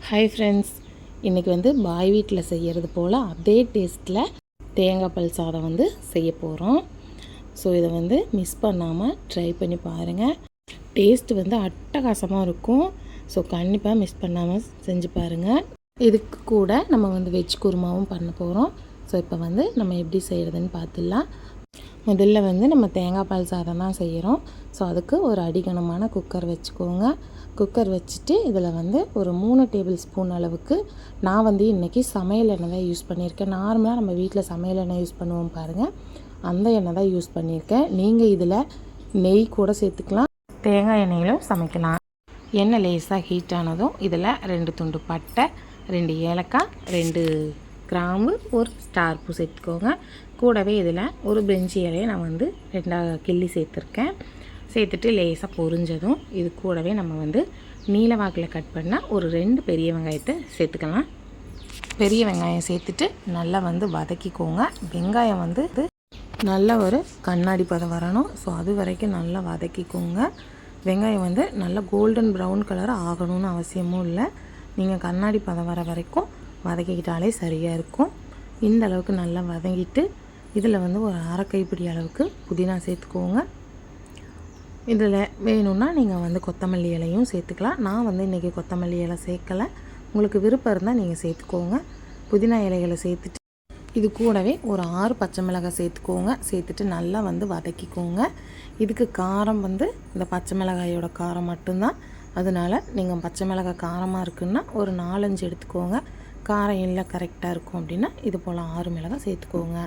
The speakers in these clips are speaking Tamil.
ஹாய் ஃப்ரெண்ட்ஸ், இன்றைக்கி வந்து பாய் வீட்டில் செய்கிறது போல் அதே டேஸ்ட்டில் தேங்காய் பால் சாதம் வந்து செய்ய போகிறோம். ஸோ இதை வந்து மிஸ் பண்ணாமல் ட்ரை பண்ணி பாருங்கள். டேஸ்ட்டு வந்து அட்டகாசமாக இருக்கும். ஸோ கண்டிப்பாக மிஸ் பண்ணாமல் செஞ்சு பாருங்கள். இதுக்கு கூட நம்ம வந்து வெஜ் குருமாவும் பண்ண போகிறோம். ஸோ இப்போ வந்து நம்ம எப்படி செய்கிறதுன்னு பார்த்துடலாம். முதல்ல வந்து நம்ம தேங்காய் பால் சாதம் தான் செய்கிறோம். ஸோ அதுக்கு ஒரு அடிகனமான குக்கர் வச்சுக்கோங்க. குக்கர் வச்சுட்டு இதில் வந்து ஒரு 3 டேபிள் ஸ்பூன் அளவுக்கு நான் வந்து இன்றைக்கி சமையல் எண்ணெய் தான் யூஸ் பண்ணியிருக்கேன். நார்மலாக நம்ம வீட்டில் சமையல் எண்ணெய் யூஸ் பண்ணுவோம் பாருங்கள், அந்த எண்ணெய் தான் யூஸ் பண்ணியிருக்கேன். நீங்கள் இதில் நெய் கூட சேர்த்துக்கலாம், தேங்காய் எண்ணெயிலும் சமைக்கலாம். எண்ணெய் லேசாக ஹீட் ஆனதும் இதில் 2 துண்டு பட்டை, 2 ஏலக்காய், 2 கிராம்பு, ஒரு ஸ்டார் பூ சேர்த்துக்கோங்க. கூடவே இதில் ஒரு பிரிஞ்சி இலையை நான் வந்து 2 கிள்ளி சேர்த்துருக்கேன். சேர்த்துட்டு லேசாக பொரிஞ்சதும் இது கூடவே நம்ம வந்து நீல வாக்கில் கட் பண்ணால் ஒரு 2 பெரிய வெங்காயத்தை சேர்த்துக்கலாம். பெரிய வெங்காயம் சேர்த்துட்டு நல்லா வந்து வதக்கிக்கோங்க. வெங்காயம் வந்து நல்ல ஒரு கண்ணாடி பதம் வரணும். ஸோ அது வரைக்கும் நல்லா வதக்கிக்கோங்க. வெங்காயம் வந்து நல்லா கோல்டன் ப்ரௌன் கலர் ஆகணும்னு அவசியமும் இல்லை. நீங்கள் கண்ணாடி பதம் வர வரைக்கும் வதக்கிக்கிட்டாலே சரியாக இருக்கும். இந்த அளவுக்கு நல்லா வதங்கிட்டு இதில் வந்து ஒரு 1/2 கைப்பிடி அளவுக்கு புதினா சேர்த்துக்கோங்க. இதில் வேணும்னா நீங்கள் வந்து கொத்தமல்லி இலையும் சேர்த்துக்கலாம். நான் வந்து இன்றைக்கி கொத்தமல்லி இலை சேர்க்கலை. உங்களுக்கு விருப்பம் இருந்தால் நீங்கள் சேர்த்துக்கோங்க. புதினா இலைகளை சேர்த்துட்டு இது கூடவே ஒரு 6 பச்சை மிளகாய் சேர்த்துக்கோங்க. சேர்த்துட்டு நல்லா வந்து வதக்கிக்கோங்க. இதுக்கு காரம் வந்து இந்த பச்சை மிளகாயோட காரம் மட்டும்தான். அதனால் நீங்கள் பச்சை மிளகாய் காரமாக இருக்குன்னா ஒரு 4-5 எடுத்துக்கோங்க. காரம் இல்லை கரெக்டாக இருக்கும் அப்படின்னா இது போல் 6 மிளகாய் சேர்த்துக்கோங்க.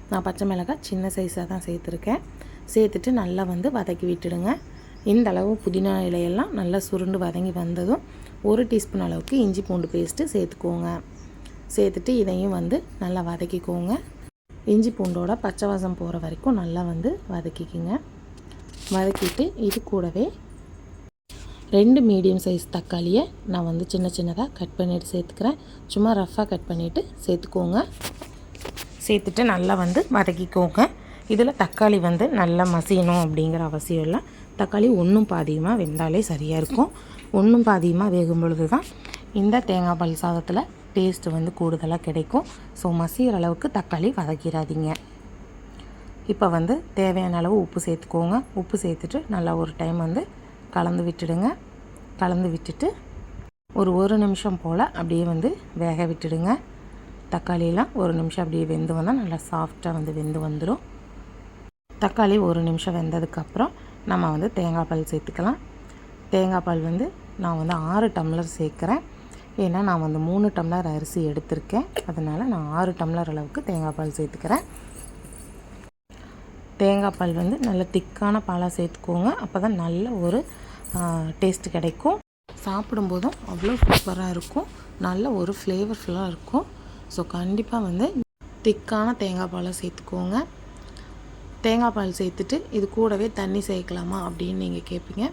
நான் பச்சை மிளகாய் சின்ன சைஸாக தான் சேர்த்துருக்கேன். சேர்த்துட்டு நல்லா வந்து வதக்கி விட்டுடுங்க. இந்த அளவு புதினா இலையெல்லாம் நல்லா சுருண்டு வதங்கி வந்ததும் 1 டீஸ்பூன் அளவுக்கு இஞ்சி பூண்டு பேஸ்ட்டு சேர்த்துக்கோங்க. சேர்த்துட்டு இதையும் வந்து நல்லா வதக்கிக்கோங்க. இஞ்சி பூண்டோட பச்சை வாசம் போகிற வரைக்கும் நல்லா வந்து வதக்கிக்கோங்க. வதக்கிட்டு இது கூடவே 2 மீடியம் சைஸ் தக்காளியை நான் வந்து சின்ன சின்னதாக கட் பண்ணிவிட்டு சேர்த்துக்கிறேன். சும்மா ரஃப்பாக கட் பண்ணிவிட்டு சேர்த்துக்கோங்க. சேர்த்துட்டு நல்லா வந்து வதக்கிக்கோங்க. இதில் தக்காளி வந்து நல்லா மசியணும் அப்படிங்கிற அவசியம் இல்லை. தக்காளி ஒன்றும் பாதியமாக வெந்தாலே சரியாக இருக்கும். ஒன்றும் பாதியமாக வேகும் பொழுது தான் இந்த தேங்காய் பால் சாதத்தில் டேஸ்ட்டு வந்து கூடுதலாக கிடைக்கும். ஸோ மசிகிற அளவுக்கு தக்காளி வதக்கிடாதீங்க. இப்போ வந்து தேவையான அளவு உப்பு சேர்த்துக்கோங்க. உப்பு சேர்த்துட்டு நல்லா ஒரு டைம் வந்து கலந்து விட்டுடுங்க. கலந்து விட்டுட்டு ஒரு நிமிஷம் போல் அப்படியே வந்து வேக விட்டுடுங்க. தக்காளியெலாம் 1 நிமிஷம் அப்படியே வெந்து வந்தால் நல்லா சாஃப்டாக வந்து வெந்து வந்துடும். தக்காளி 1 நிமிஷம் வெந்ததுக்கப்புறம் நம்ம வந்து தேங்காய் பால் சேர்த்துக்கலாம். தேங்காய் பால் வந்து நான் வந்து 6 டம்ளர் சேர்க்குறேன். ஏன்னா நான் வந்து 3 டம்ளர் அரிசி எடுத்திருக்கேன். அதனால் நான் 6 டம்ளர் அளவுக்கு தேங்காய் பால் சேர்த்துக்கிறேன். தேங்காய் பால் வந்து நல்ல திக்கான பாலாக சேர்த்துக்கோங்க. அப்போ தான் நல்ல ஒரு டேஸ்ட்டு கிடைக்கும். சாப்பிடும்போதும் அவ்வளோ சூப்பராக இருக்கும். நல்ல ஒரு ஃப்ளேவர்ஃபுல்லாக இருக்கும். ஸோ கண்டிப்பாக வந்து திக்கான தேங்காய் பாலை சேர்த்துக்கோங்க. தேங்காய் பால் சேர்த்துட்டு இது கூடவே தண்ணி சேர்க்கலாமா அப்படின்னு நீங்கள் கேட்பீங்க.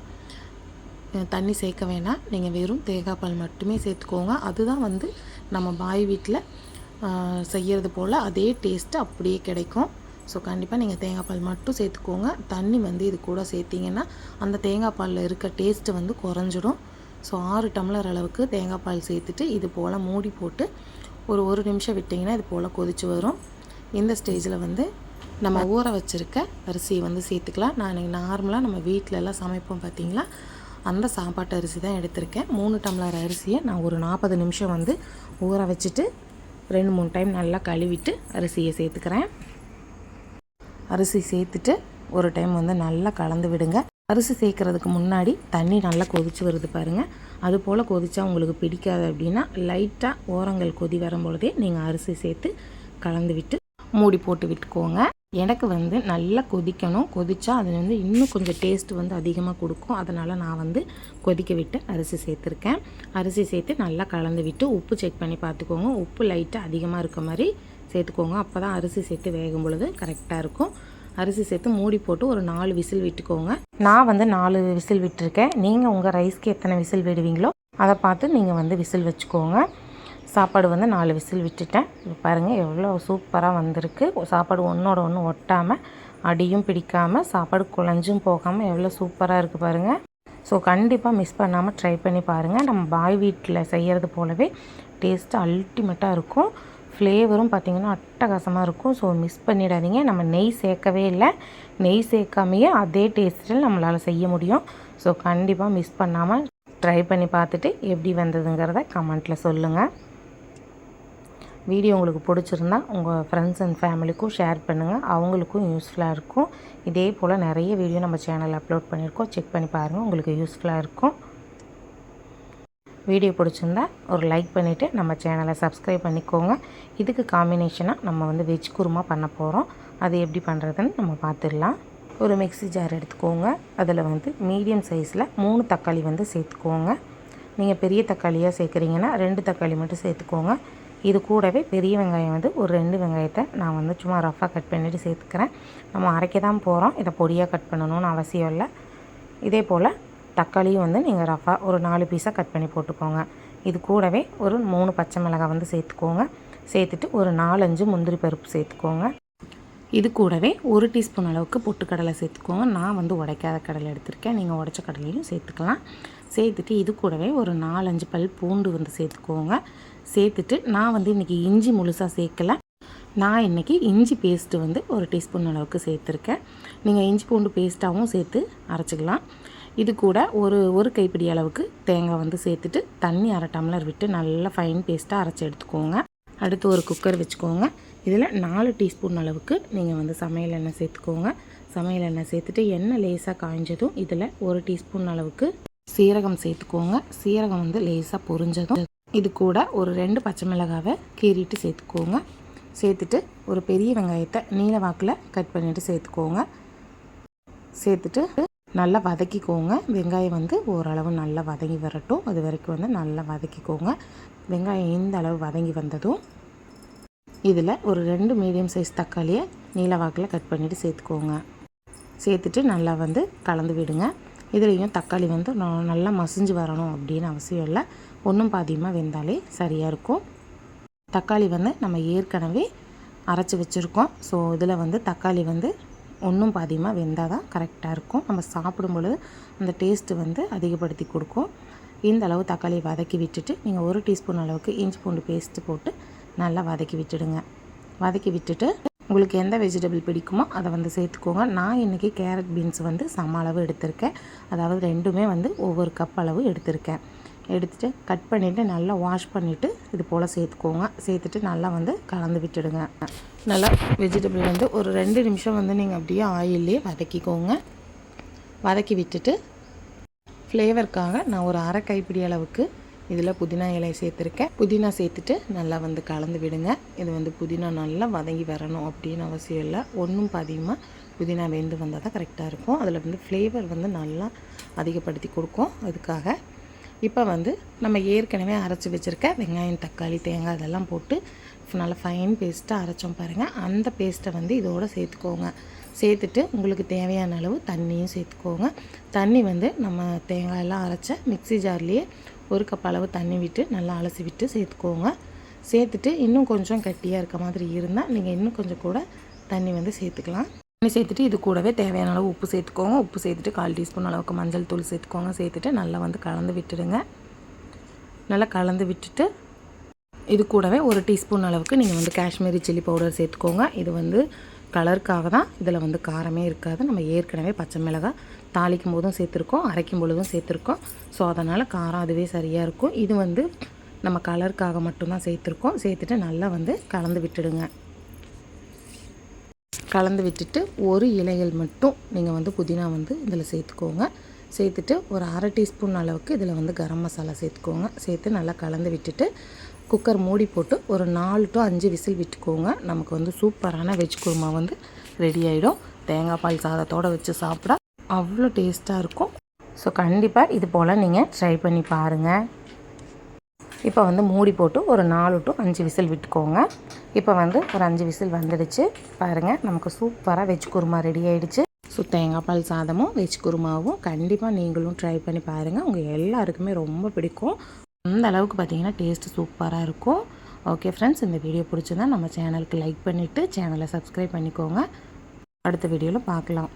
தண்ணி சேர்க்க வேணாம். நீங்கள் வெறும் தேங்காய் பால் மட்டுமே சேர்த்துக்கோங்க. அதுதான் வந்து நம்ம பாய் வீட்டில் செய்கிறது போல் அதே டேஸ்ட்டு அப்படியே கிடைக்கும். ஸோ கண்டிப்பாக நீங்கள் தேங்காய் பால் மட்டும் சேர்த்துக்கோங்க. தண்ணி வந்து இது கூட சேர்த்திங்கன்னா அந்த தேங்காய் பாலில் இருக்க டேஸ்ட்டு வந்து குறைஞ்சிடும். ஸோ 6 டம்ளர் அளவுக்கு தேங்காய் பால் சேர்த்துட்டு இது போல் மூடி போட்டு ஒரு நிமிஷம் விட்டிங்கன்னா இது போல் கொதித்து வரும். இந்த ஸ்டேஜில் வந்து நம்ம ஊற வச்சுருக்க அரிசியை வந்து சேர்த்துக்கலாம். நான் நார்மலாக நம்ம வீட்டிலலாம் சமைப்போம் பார்த்திங்களா, அந்த சாப்பாட்டு அரிசி தான் எடுத்திருக்கேன். 3 டம்ளர் அரிசியை நான் ஒரு 40 நிமிஷம் வந்து ஊற வச்சுட்டு 2-3 டைம் நல்லா கழுவிட்டு அரிசியை சேர்த்துக்கிறேன். அரிசி சேர்த்துட்டு ஒரு டைம் வந்து நல்லா கலந்து விடுங்க. அரிசி சேர்க்குறதுக்கு முன்னாடி தண்ணி நல்லா கொதித்து வருது பாருங்கள். அது போல் கொதித்தா உங்களுக்கு பிடிக்காது அப்படின்னா லைட்டாக ஓரங்கள் கொதி வரும்பொழுதே நீங்கள் அரிசி சேர்த்து கலந்து விட்டு மூடி போட்டு விட்டுக்கோங்க. எனக்கு வந்து நல்லா கொதிக்கணும். கொதித்தா அது வந்து இன்னும் கொஞ்சம் டேஸ்ட்டு வந்து அதிகமாக கொடுக்கும். அதனால் நான் வந்து கொதிக்க விட்டு அரிசி சேர்த்துருக்கேன். அரிசி சேர்த்து நல்லா கலந்து விட்டு உப்பு செக் பண்ணி பார்த்துக்கோங்க. உப்பு லைட்டாக அதிகமாக இருக்க மாதிரி சேர்த்துக்கோங்க. அப்போ தான் அரிசி சேர்த்து வேகும் பொழுது கரெக்டாக இருக்கும். அரிசி சேர்த்து மூடி போட்டு ஒரு 4 விசில் விட்டுக்கோங்க. நான் வந்து 4 விசில் விட்டுருக்கேன். நீங்கள் உங்கள் ரைஸ்க்கு எத்தனை விசில் விடுவீங்களோ அதை பார்த்து நீங்கள் வந்து விசில் வச்சுக்கோங்க. சாப்பாடு வந்து 4 விசில் விட்டுட்டேன். பாருங்கள் எவ்வளோ சூப்பராக வந்திருக்கு. சாப்பாடு ஒன்றோட ஒன்று ஒட்டாமல், அடியும் பிடிக்காமல், சாப்பாடு குழஞ்சும் போகாமல் எவ்வளோ சூப்பராக இருக்குது பாருங்கள். ஸோ கண்டிப்பாக மிஸ் பண்ணாமல் ட்ரை பண்ணி பாருங்கள். நம்ம பாய் வீட்டில் செய்கிறது போலவே டேஸ்ட்டு அல்டிமேட்டாக இருக்கும். ஃப்ளேவரும் பார்த்திங்கன்னா அட்டகாசமாக இருக்கும். ஸோ மிஸ் பண்ணிடாதீங்க. நம்ம நெய் சேர்க்கவே இல்லை, நெய் சேர்க்காமையே அதே டேஸ்ட்டில் நம்மளால் செய்ய முடியும். ஸோ கண்டிப்பாக மிஸ் பண்ணாமல் ட்ரை பண்ணி பார்த்துட்டு எப்படி வந்ததுங்கிறத கமெண்ட்டில் சொல்லுங்கள். வீடியோ உங்களுக்கு பிடிச்சிருந்தா உங்கள் ஃப்ரெண்ட்ஸ் அண்ட் ஃபேமிலிக்கும் ஷேர் பண்ணுங்கள், அவங்களுக்கும் யூஸ்ஃபுல்லாக இருக்கும். இதே போல் நிறைய வீடியோ நம்ம சேனலில் அப்லோட் பண்ணியிருக்கோம், செக் பண்ணி பாருங்கள், உங்களுக்கு யூஸ்ஃபுல்லாக இருக்கும். வீடியோ பிடிச்சிருந்தா ஒரு லைக் பண்ணிவிட்டு நம்ம சேனலை சப்ஸ்கிரைப் பண்ணிக்கோங்க. இதுக்கு காம்பினேஷனாக நம்ம வந்து வெஜ் குருமா பண்ண போகிறோம். அது எப்படி பண்ணுறதுன்னு நம்ம பார்த்துடலாம். ஒரு மிக்ஸி ஜார் எடுத்துக்கோங்க. அதில் வந்து மீடியம் சைஸில் 3 தக்காளி வந்து சேர்த்துக்கோங்க. நீங்கள் பெரிய தக்காளியாக சேர்க்குறீங்கன்னா 2 தக்காளி மட்டும் சேர்த்துக்கோங்க. இது கூடவே பெரிய வெங்காயம் வந்து ஒரு 2 வெங்காயத்தை நான் வந்து சும்மா ரஃபாக கட் பண்ணிவிட்டு சேர்த்துக்கிறேன். நம்ம அரைக்க தான் போகிறோம், இதை பொடியாக கட் பண்ணணும்னு அவசியம் இல்லை. இதே போல் தக்காளியும் வந்து நீங்கள் ரஃபாக ஒரு 4 பீஸாக கட் பண்ணி போட்டுக்கோங்க. இது கூடவே ஒரு 3 பச்சை மிளகாய் வந்து சேர்த்துக்கோங்க. சேர்த்துட்டு ஒரு 4-5 முந்திரி பருப்பு சேர்த்துக்கோங்க. இது கூடவே 1 டீஸ்பூன் அளவுக்கு பொட்டுக்கடலை சேர்த்துக்கோங்க. நான் வந்து உடைக்காத கடலை எடுத்திருக்கேன், நீங்கள் உடைச்ச கடலையும் சேர்த்துக்கலாம். சேர்த்துட்டு இது கூடவே ஒரு 4-5 பல் பூண்டு வந்து சேர்த்துக்கோங்க. சேர்த்துட்டு நான் வந்து இன்றைக்கி இஞ்சி முழுசாக சேர்க்கலை, நான் இன்றைக்கி இஞ்சி பேஸ்ட்டு வந்து 1 டீஸ்பூன் அளவுக்கு சேர்த்துருக்கேன். நீங்கள் இஞ்சி பூண்டு பேஸ்ட்டாகவும் சேர்த்து அரைச்சிக்கலாம். இது கூட ஒரு கைப்பிடி அளவுக்கு தேங்காய் வந்து சேர்த்துட்டு தண்ணி 1/2 டம்ளர் விட்டு நல்லா ஃபைன் பேஸ்ட்டாக அரைச்சி எடுத்துக்கோங்க. அடுத்து ஒரு குக்கர் வச்சுக்கோங்க. இதில் 4 டீஸ்பூன் அளவுக்கு நீங்கள் வந்து சமையல் எண்ணெய் சேர்த்துக்கோங்க. சமையல் எண்ணெய் சேர்த்துட்டு எண்ணெய் லேசாக காய்ஞ்சதும் இதில் 1 டீஸ்பூன் அளவுக்கு சீரகம் சேர்த்துக்கோங்க. சீரகம் வந்து லேசாக பொரிஞ்சதும் இது கூட ஒரு 2 பச்சை மிளகாவை கீறிட்டு சேர்த்துக்கோங்க. சேர்த்துட்டு ஒரு பெரிய வெங்காயத்தை நீல வாக்கில் கட் பண்ணிவிட்டு சேர்த்துக்கோங்க. சேர்த்துட்டு நல்லா வதக்கிக்கோங்க. வெங்காயம் வந்து ஓரளவு நல்லா வதங்கி வரட்டும், அது வரைக்கும் வந்து நல்லா வதக்கிக்கோங்க. வெங்காயம் இந்த அளவு வதங்கி வந்ததும் இதில் ஒரு 2 மீடியம் சைஸ் தக்காளியை நீல வாக்கில் கட் பண்ணிவிட்டு சேர்த்துக்கோங்க. சேர்த்துட்டு நல்லா வந்து கலந்து விடுங்க. இதுலேயும் தக்காளி வந்து நல்லா மசிஞ்சு வரணும் அப்படின்னு அவசியம் இல்லை, ஒன்றும் பாதியமாக வெந்தாலே சரியாக இருக்கும். தக்காளி வந்து நம்ம ஏற்கனவே அரைச்சி வச்சுருக்கோம். ஸோ இதில் வந்து தக்காளி வந்து ஒன்றும் பாதியமாக வெந்தால் தான் கரெக்டாக இருக்கும். நம்ம சாப்பிடும் பொழுது அந்த டேஸ்ட்டு வந்து அதிகப்படுத்தி கொடுக்கும். இந்த அளவு தக்காளியை வதக்கி விட்டுட்டு நீங்கள் 1 டீஸ்பூன் அளவுக்கு இஞ்சி பூண்டு பேஸ்ட்டு போட்டு நல்லா வதக்கி விட்டுடுங்க. வதக்கி விட்டுட்டு உங்களுக்கு எந்த வெஜிடபிள் பிடிக்குமோ அதை வந்து சேர்த்துக்கோங்க. நான் இன்றைக்கி கேரட் பீன்ஸ் வந்து சம அளவு எடுத்திருக்கேன், அதாவது ரெண்டுமே வந்து ஒவ்வொரு கப் அளவு எடுத்திருக்கேன். எடுத்துகிட்டு கட் பண்ணிவிட்டு நல்லா வாஷ் பண்ணிவிட்டு இது போல் சேர்த்துக்கோங்க. சேர்த்துட்டு நல்லா வந்து கலந்து விட்டுடுங்க. நல்லா வெஜிடபிள் வந்து ஒரு 2 நிமிஷம் வந்து நீங்கள் அப்படியே ஆயிலே வதக்கிக்கோங்க. வதக்கி விட்டுட்டு ஃப்ளேவருக்காக நான் ஒரு 1/2 கைப்பிடி அளவுக்கு இதில் புதினா இலை சேர்த்துருக்கேன். புதினா சேர்த்துட்டு நல்லா வந்து கலந்து விடுங்க. இது வந்து புதினா நல்லா வதங்கி வரணும் அப்படின்னு அவசியம் இல்லை, ஒன்றும் பாதியமாக புதினா வெந்து வந்தால் தான் கரெக்டாக இருக்கும். அதில் வந்து ஃப்ளேவர் வந்து நல்லா அதிகப்படுத்தி கொடுக்கும். அதுக்காக இப்போ வந்து நம்ம ஏற்கனவே அரைச்சி வச்சுருக்க வெங்காயம் தக்காளி தேங்காய் இதெல்லாம் போட்டு நல்லா ஃபைன் பேஸ்ட்டாக அரைச்சோம் பாருங்கள், அந்த பேஸ்ட்டை வந்து இதோடு சேர்த்துக்கோங்க. சேர்த்துட்டு உங்களுக்கு தேவையான அளவு தண்ணியும் சேர்த்துக்கோங்க. தண்ணி வந்து நம்ம தேங்காயெல்லாம் அரைச்ச மிக்ஸி ஜார்லேயே 1 கப் அளவு தண்ணி விட்டு நல்லா அலசி விட்டு சேர்த்துக்கோங்க. சேர்த்துட்டு இன்னும் கொஞ்சம் கட்டியாக இருக்க மாதிரி இருந்தால் நீங்கள் இன்னும் கொஞ்சம் கூட தண்ணி வந்து சேர்த்துக்கலாம். தண்ணி சேர்த்துட்டு இது கூடவே தேவையான அளவு உப்பு சேர்த்துக்கோங்க. உப்பு சேர்த்துட்டு 1/4 டீஸ்பூன் அளவுக்கு மஞ்சள் தூள் சேர்த்துக்கோங்க. சேர்த்துட்டு நல்லா வந்து கலந்து விட்டுடுங்க. நல்லா கலந்து விட்டுட்டு இது கூடவே 1 டீஸ்பூன் அளவுக்கு நீங்கள் வந்து காஷ்மீரி சில்லி பவுடர் சேர்த்துக்கோங்க. இது வந்து கலருக்காக தான், இதில் வந்து காரமே இருக்காது. நம்ம ஏற்கனவே பச்சை மிளகாய் தாளிக்கும் போதும் சேர்த்துருக்கோம், அரைக்கும் பொழுதும் சேர்த்துருக்கோம். ஸோ அதனால் காரம் அதுவே சரியாக இருக்கும். இது வந்து நம்ம கலருக்காக மட்டும்தான் சேர்த்துருக்கோம். சேர்த்துட்டு நல்லா வந்து கலந்து விட்டுடுங்க. கலந்து விட்டுட்டு ஒரு இலைகள் மட்டும் நீங்கள் வந்து புதினா வந்து இதில் சேர்த்துக்கோங்க. சேர்த்துட்டு ஒரு 1/2 டீஸ்பூன் அளவுக்கு இதில் வந்து கரம் மசாலா சேர்த்துக்கோங்க. சேர்த்து நல்லா கலந்து விட்டுட்டு குக்கர் மூடி போட்டு ஒரு 4 to 5 விசில் விட்டுக்கோங்க. நமக்கு வந்து சூப்பரான வெஜ் குருமா வந்து ரெடி ஆகிடும். தேங்காய் பால் சாதத்தோடு வச்சு சாப்பிட அவ்வளோ டேஸ்ட்டாக இருக்கும். ஸோ கண்டிப்பாக இது போல் நீங்கள் ட்ரை பண்ணி பாருங்கள். இப்போ வந்து மூடி போட்டு ஒரு 4 to 5 விசில் விட்டுக்கோங்க. இப்போ வந்து ஒரு 5 விசில் வந்துடுச்சு பாருங்கள், நமக்கு சூப்பராக வெஜ் குருமா ரெடி ஆகிடுச்சு. ஸோ தேங்காய் பால் சாதமும் வெஜ் குருமாவும் கண்டிப்பாக நீங்களும் ட்ரை பண்ணி பாருங்கள். உங்கள் எல்லாருக்குமே ரொம்ப பிடிக்கும். அந்த அளவுக்கு பார்த்தீங்கன்னா டேஸ்ட்டு சூப்பராக இருக்கும். ஓகே ஃப்ரெண்ட்ஸ், இந்த வீடியோ பிடிச்சிருந்தா நம்ம சேனலுக்கு லைக் பண்ணிவிட்டு சேனலை சப்ஸ்கிரைப் பண்ணிக்கோங்க. அடுத்த வீடியோவில் பார்க்கலாம்.